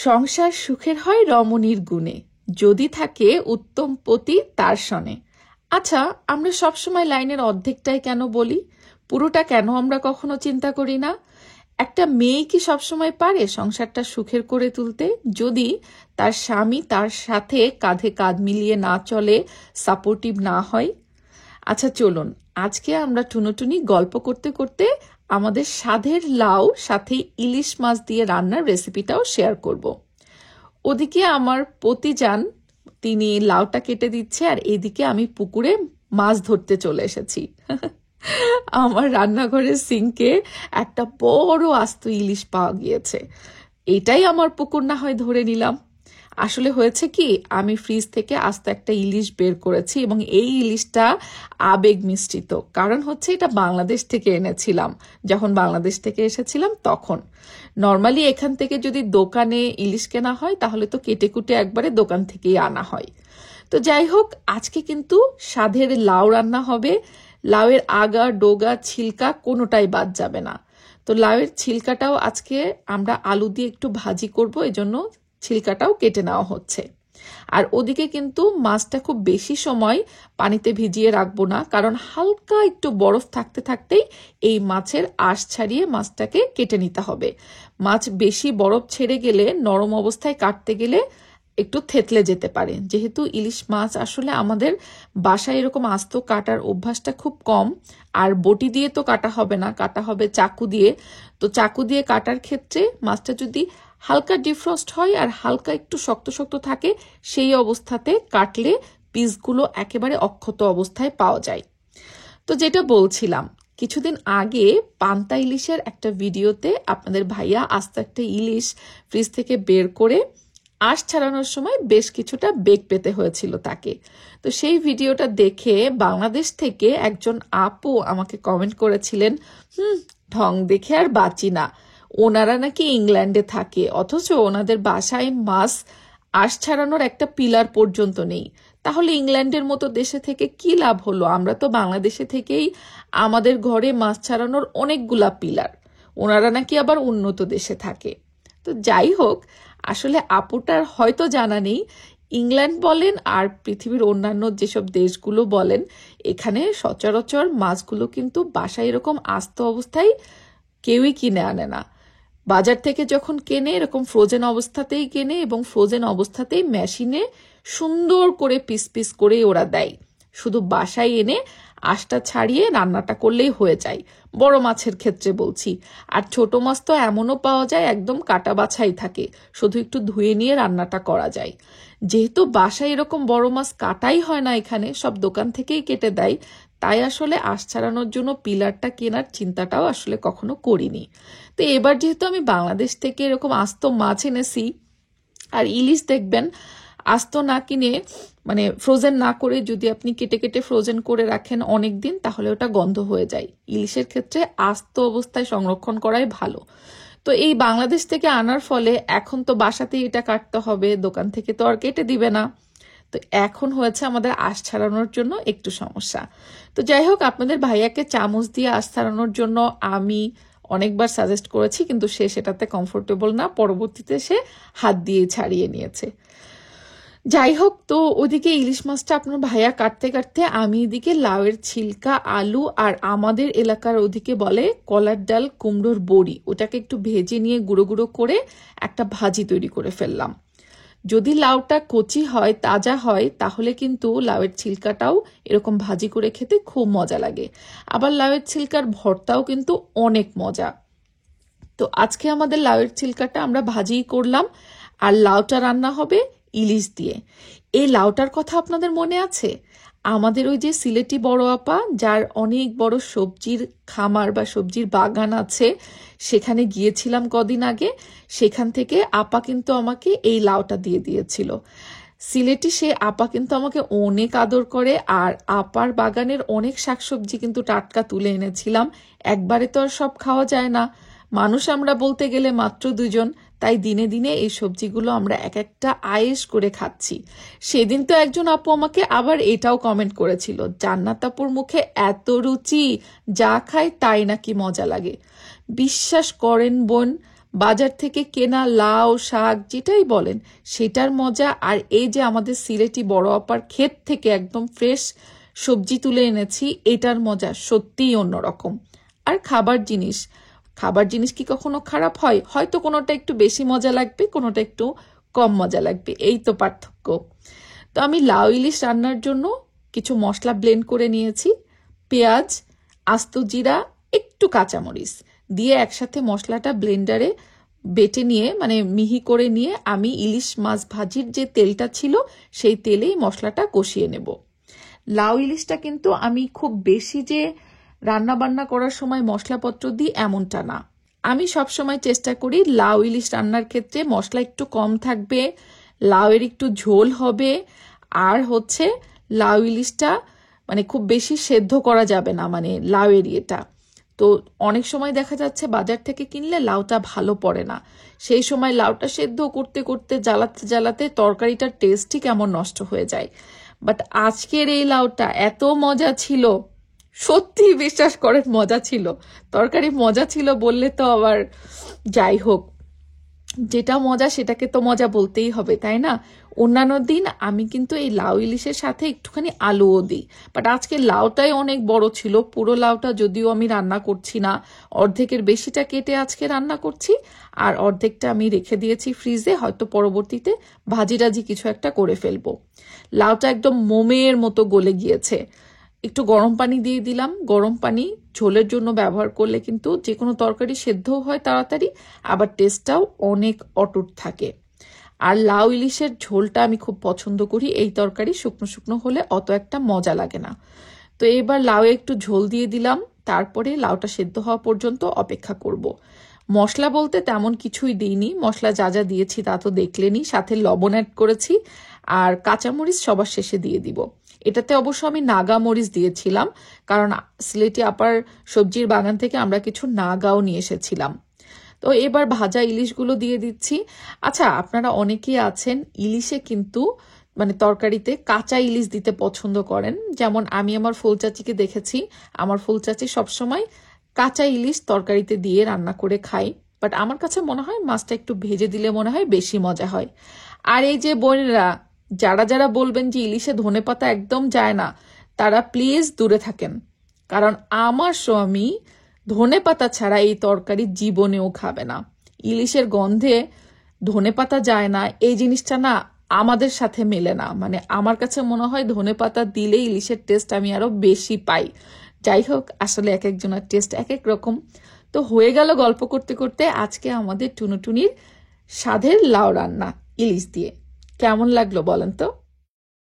সংসার সুখের হয় রমণীর গুণে, যদি থাকে উত্তম পতি তার সনে। আচ্ছা, আমরা সবসময় লাইনের অর্ধেকটাই কেন বলি? পুরোটা কেন আমরা কখনো চিন্তা করি না? একটা মেয়ে কি সবসময় পারে সংসারটা সুখের করে তুলতে, যদি তার স্বামী তার সাথে কাঁধে কাঁধ মিলিয়ে না চলে, সাপোর্টিভ না হয়? আচ্ছা চলুন, আজকে আমরা টুনোটুনি গল্প করতে করতে আমাদের স্বাদের লাউ সাথে ইলিশ মাছ দিয়ে রান্নার রেসিপিটাও শেয়ার করব। ওদিকে আমার পতি যান, তিনি লাউটা কেটে দিচ্ছে, আর এদিকে আমি পুকুরে মাছ ধরতে চলে এসেছি। আমার রান্নাঘরের সিঙ্কে একটা বড় আস্ত ইলিশ পাওয়া গিয়েছে। এটাই আমার পুকুর না হয় ধরে নিলাম। আসলে হয়েছে কি, আমি ফ্রিজ থেকে আস্ত একটা ইলিশ বের করেছি এবং এই ইলিশটা আবেগ মিশ্রিত। কারণ হচ্ছে এটা বাংলাদেশ থেকে এনেছিলাম, যখন বাংলাদেশ থেকে এসেছিলাম তখন। নর্মালি এখান থেকে যদি দোকানে ইলিশ কেনা হয় তাহলে তো কেটে কুটে একবারে দোকান থেকেই আনা হয়। তো যাই হোক, আজকে কিন্তু স্বাদের লাউ রান্না হবে। লাউয়ের আগা ডোগা ছিলকা কোনোটাই বাদ যাবে না। তো লাউয়ের ছিলকাটাও আজকে আমরা আলু দিয়ে একটু ভাজি করব, এজন্য ছিলকাটাও কেটে নেওয়া হচ্ছে। আর ওদিকে কিন্তু মাছটা খুব বেশি সময় পানিতে ভিজিয়ে রাখবো না, কারণ হালকা একটু বরফ থাকতে থাকতেই এই মাছের আঁশ ছাড়িয়ে মাছটাকে কেটে নিতে হবে। মাছ বেশি বরফ ছেড়ে গেলে, নরম অবস্থায় কাটতে গেলে একটু থেতলে যেতে পারে। যেহেতু ইলিশ মাছ আসলে আমাদের বাসায় এরকম আস্ত কাটার অভ্যাসটা খুব কম, আর বটি দিয়ে তো কাটা হবে না, কাটা হবে চাকু দিয়ে। তো চাকু দিয়ে কাটার ক্ষেত্রে মাছটা যদি হালকা ডিফ্রস্ট হয় আর হালকা একটু শক্ত শক্ত থাকে, সেই অবস্থাতে কাটলে পিসগুলো একেবারে অক্ষত অবস্থায় পাওয়া যায়। তো যেটা বলছিলাম, কিছুদিন আগে পান্তা ইলিশের একটা ভিডিওতে আপনাদের ভাইয়া আস্ত একটা ইলিশ ফ্রিজ থেকে বের করে আঁশ ছাড়ানোর সময় বেশ কিছুটা বেগ পেতে হয়েছিল তাকে। তো সেই ভিডিওটা দেখে বাংলাদেশ থেকে একজন আপু আমাকে কমেন্ট করেছিলেন, ঢং দেখে আর বাঁচি না, ওনারা নাকি ইংল্যান্ডে থাকে, অথচ ওনাদের বাসায় মাছ আঁশ ছাড়ানোর একটা পিলার পর্যন্ত নেই। তাহলে ইংল্যান্ডের মতো দেশে থেকে কি লাভ হলো? আমরা তো বাংলাদেশে থেকেই আমাদের ঘরে মাছ ছাড়ানোর অনেকগুলা পিলার, ওনারা নাকি আবার উন্নত দেশে থাকে। তো যাই হোক, আসলে আপুটার হয়তো জানা নেই, ইংল্যান্ড বলেন আর পৃথিবীর অন্যান্য যেসব দেশগুলো বলেন, এখানে সচরাচর মাছগুলো কিন্তু বাসায় এরকম আস্ত অবস্থায় কেউই কিনে আনে না। বাজার থেকে যখন কেনে এরকম ফ্রোজেন অবস্থাতেই কেনে, এবং ফ্রোজেন অবস্থাতেই মেশিনে সুন্দর করে পিস পিস করে ওরা দেয়। শুধু বাসায় এনে আঁশটা ছাড়িয়ে রান্নাটা করলেই হয়ে যায়, বড় মাছের ক্ষেত্রে বলছি। আর ছোট মাছ তো এমনও পাওয়া যায় একদম কাটা বাছাই থাকে, শুধু একটু ধুয়ে নিয়ে রান্নাটা করা যায়। যেহেতু বাসায় এরকম বড় মাছ কাটাই হয় না, এখানে সব দোকান থেকেই কেটে দেয়, তাই আসলে আঁশ ছাড়ানোর জন্য পিলারটা কেনার চিন্তাটাও আসলে কখনো করিনি। তো এবার যেহেতু আমি বাংলাদেশ থেকে এরকম আস্ত মাছ এনেছি, আর ইলিশ দেখবেন আস্ত না কিনে, মানে ফ্রোজেন না করে যদি আপনি কেটে কেটে ফ্রোজেন করে রাখেন অনেক দিন, তাহলে ওটা গন্ধ হয়ে যায়। ইলিশের ক্ষেত্রে আস্ত অবস্থায় সংরক্ষণ করাই ভালো। তো এই বাংলাদেশ থেকে আনার ফলে এখন তো বাসাতেই এটা কাটতে হবে, দোকান থেকে তো আর কেটে দিবে না। তো এখন হয়েছে আমাদের আঁশ ছাড়ানোর জন্য একটু সমস্যা। তো যাই হোক, আপনাদের ভাইয়াকে চামচ দিয়ে আঁশ ছাড়ানোর জন্য আমি অনেকবার সাজেস্ট করেছি, কিন্তু সে সেটাতে কমফোর্টেবল না, পরবর্তীতে সে হাত দিয়ে ছাড়িয়ে নিয়েছে। যাই হোক, তো ওদিকে ইলিশ মাছটা আপনার ভাইয়া কাটতে কাটতে আমি এদিকে লাউয়ের ছিলকা, আলু, আর আমাদের এলাকার ওদিকে বলে কলার ডাল, কুমড়োর বড়ি, ওটাকে একটু ভেজে নিয়ে গুঁড়ো গুঁড়ো করে একটা ভাজি তৈরি করে ফেললাম। যদি লাউটা কচি হয়, তাজা হয়, তাহলে কিন্তু লাউয়ের ছিলকাটাও এরকম ভাজি করে খেতে খুব মজা লাগে। আবার লাউয়ের ছিলকার ভর্তাও কিন্তু অনেক মজা। তো আজকে আমাদের লাউয়ের ছিলকাটা আমরা ভাজিই করলাম, আর লাউটা রান্না হবে ইলিশ দিয়ে। এই লাউটার কথা আপনাদের মনে আছে? আমাদের ওই যে সিলেটি বড় আপা, যার অনেক বড় সবজির খামার বা সবজির বাগান আছে, সেখানে গিয়েছিলাম কদিন আগে। সেখান থেকে আপা কিন্তু আমাকে এই লাউটা দিয়ে দিয়েছিল। সিলেটি সে আপা কিন্তু আমাকে অনেক আদর করে, আর আপার বাগানের অনেক শাকসবজি কিন্তু টাটকা তুলে এনেছিলাম। একবারে তো আর সব খাওয়া যায় না, মানুষ আমরা বলতে গেলে মাত্র 2 জন, তাই দিনে দিনে এই সবজিগুলো আমরা এক একটা আয়েশ করে খাচ্ছি। সেদিন তো একজন আপু আমাকে আবার এটাও কমেন্ট করেছিল, জান্নাত আপুর মুখে এত রুচি, যা খায় তাই নাকি মজা লাগে। বিশ্বাস করেন বোন, বাজার থেকে কেনা লাউ শাক যেটাই বলেন সেটার মজা, আর এই যে আমাদের সিলেটি বড় আপার ক্ষেত থেকে একদম ফ্রেশ সবজি তুলে এনেছি, এটার মজা সত্যিই অন্যরকম। আর খাবার জিনিস কি কখনো খারাপ হয়? হয়তো কোনোটা একটু বেশি মজা লাগবে, কোনোটা একটু কম মজা লাগবে, এই তো পার্থক্য। তো আমি লাউ ইলিশ রান্নার জন্য কিছু মশলা ব্লেন্ড করে নিয়েছি। পেঁয়াজ, আস্ত জিরা, একটু কাঁচামরিচ দিয়ে একসাথে মশলাটা ব্লেন্ডারে বেটে নিয়ে মানে মিহি করে নিয়ে আমি ইলিশ মাছ ভাজির যে তেলটা ছিল সেই তেলেই মশলাটা কষিয়ে নেব। লাউ ইলিশটা কিন্তু আমি খুব বেশি যে রান্না বান্না করার সময় মশলাপত্র দিই এমনটা না। আমি সবসময় চেষ্টা করি লাউ ইলিশ রান্নার ক্ষেত্রে মশলা একটু কম থাকবে, লাউয়ের একটু ঝোল হবে, আর হচ্ছে লাউ ইলিশটা মানে খুব বেশি সেদ্ধ করা যাবে না, মানে লাউয়ের ইয়েটা। তো অনেক সময় দেখা যাচ্ছে বাজার থেকে কিনলে লাউটা ভালো পড়ে না, সেই সময় লাউটা সেদ্ধ করতে করতে জ্বালাতে জ্বালাতে তরকারিটার টেস্টই কেমন নষ্ট হয়ে যায়। বাট আজকের এই লাউটা এত মজা ছিল, সত্যি বিশ্বাস করেন মজা ছিল। তরকারি মজা ছিল বললে তো আবার যাই হোক, যেটা মজা সেটাকে তো মজা বলতেই হবে, তাই না? অন্যান্য দিন আমি কিন্তু এই লাউ ইলিশের সাথে একটুখানি আলুও দিই, বাট আজকে লাউটাই অনেক বড় ছিল। পুরো লাউটা যদিও আমি রান্না করছি না, অর্ধেকের বেশিটা কেটে আজকে রান্না করছি, আর অর্ধেকটা আমি রেখে দিয়েছি ফ্রিজে, হয়তো পরবর্তীতে ভাজি টাজি কিছু একটা করে ফেলবো। লাউটা একদম মোমের মতো গলে গিয়েছে। একটু গরম পানি দিয়ে দিলাম। গরম পানি ঝোলের জন্য ব্যবহার করলে কিন্তু যে কোনো তরকারি সেদ্ধও হয় তাড়াতাড়ি, আবার টেস্টটাও অনেক অটুট থাকে। আর লাউ ইলিশের ঝোলটা আমি খুব পছন্দ করি, এই তরকারি শুকনো শুকনো হলে অত একটা মজা লাগে না। তো এবার লাউ একটু ঝোল দিয়ে দিলাম, তারপরে লাউটা সেদ্ধ হওয়া পর্যন্ত অপেক্ষা করব। মশলা বলতে তেমন কিছুই দিইনি, মশলা যা যা দিয়েছি তা তো দেখলেনি, সাথে লবণ অ্যাড করেছি, আর কাঁচামরিচ সবার শেষে দিয়ে দিব। এটাতে অবশ্য আমি নাগা মরিচ দিয়েছিলাম, কারণ সিলেটি আপার সবজির বাগান থেকে আমরা কিছু নাগাও নিয়ে এসেছিলাম। তো এবার ভাজা ইলিশগুলো দিয়ে দিচ্ছি। আচ্ছা, আপনারা অনেকেই আছেন ইলিশে কিন্তু মানে তরকারিতে কাঁচা ইলিশ দিতে পছন্দ করেন, যেমন আমি আমার ফুলচাচিকে দেখেছি, আমার ফুলচাচি সবসময় কাঁচা ইলিশ তরকারিতে দিয়ে রান্না করে খাই। বাট আমার কাছে মনে হয় মাছটা একটু ভেজে দিলে মনে হয় বেশি মজা হয়। আর এই যে বোনেরা যারা যারা বলবেন যে ইলিশে ধনেপাতা একদম যায় না, তারা প্লিজ দূরে থাকেন, কারণ আমার স্বামী ধনেপাতা ছাড়া এই তরকারি জীবনেও খাবে না। ইলিশের গন্ধে ধনেপাতা যায় না, এই জিনিসটা না আমাদের সাথে মেলে না। মানে আমার কাছে মনে হয় ধনেপাতা দিলে ইলিশের টেস্ট আমি আরো বেশি পাই। যাই হোক, আসলে এক একজনের টেস্ট এক এক রকম। তো হয়ে গেল গল্প করতে করতে আজকে আমাদের টুনুটুনির স্বাদের লাউ রান্না ইলিশ দিয়ে। কেমন লাগলো বলেন তো?